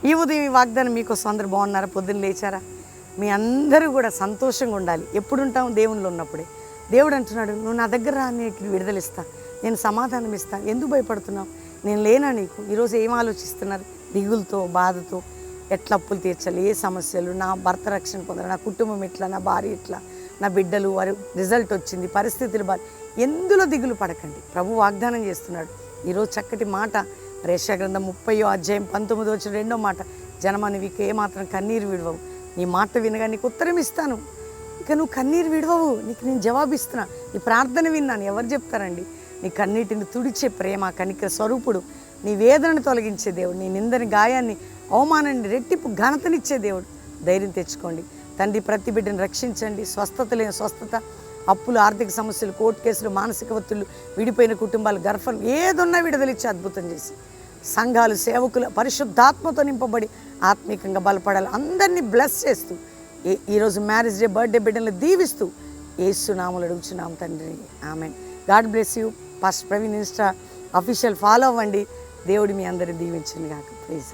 ఈ ఉదయం ఈ వాగ్దానం మీకోసం అందరూ బాగున్నారా? పొద్దున్న లేచారా? మీ అందరూ కూడా సంతోషంగా ఉండాలి. ఎప్పుడు ఉంటాం? దేవునిలో ఉన్నప్పుడే. దేవుడు అంటున్నాడు, నువ్వు నా దగ్గర రా, నీకు విడుదలిస్తా, నేను సమాధానం ఇస్తా. ఎందుకు భయపడుతున్నావు? నేను లేనా నీకు? ఈరోజు ఏం ఆలోచిస్తున్నారు? దిగులతో, బాధతో, ఎట్లా అప్పులు తీర్చాలి, ఏ సమస్యలు, నా భర్త రక్షణ పొందాలి, నా కుటుంబం ఎట్లా, నా భార్య ఎట్లా, నా బిడ్డలు, వారి రిజల్ట్ వచ్చింది, పరిస్థితులు ఎందులో దిగులు పడకండి. ప్రభు వాగ్దానం చేస్తున్నాడు ఈరోజు చక్కటి మాట. యెషయా గ్రంథం 30వ అధ్యాయం 19వ మాట, జనమా నీకు ఏమాత్రం కన్నీరు విడవవు, నీ మాట వినగా నీకు ఉత్తరం ఇస్తాను. ఇక నువ్వు కన్నీరు విడవవు, నీకు నేను జవాబిస్తున్నా. నీ ప్రార్థన విన్నాను. ఎవరు చెప్తారండి? నీ కన్నీటిని తుడిచే ప్రేమ కనికర స్వరూపుడు, నీ వేదనను తొలగించే దేవుడు, నీ నిందని గాయాన్ని అవమానాన్ని రెట్టింపు ఘనతనిచ్చే దేవుడు. ధైర్యం తెచ్చుకోండి. తండ్రి ప్రతి బిడ్డను రక్షించండి. స్వస్థత లేని స్వస్థత, అప్పులు, ఆర్థిక సమస్యలు, కోర్టు కేసులు, మానసిక ఒత్తిళ్లు, విడిపోయిన కుటుంబాలు, గర్భం ఏదున్నా విడుదలిచ్చి అద్భుతం చేసి సంఘాలు, సేవకులు పరిశుద్ధాత్మతో నింపబడి ఆత్మీకంగా బలపడాలి. అందరినీ బ్లెస్ చేస్తూ ఈరోజు మ్యారేజ్ డే, బర్త్డే బిడ్డలను దీవిస్తూ యేసు నామములో అడుగుచున్నాం తండ్రి, ఆమేన్. God bless you. Pastor Praveen Insta official follow అవ్వండి. దేవుడు మీ అందరిని దీవించును గాక. ప్రైజ్.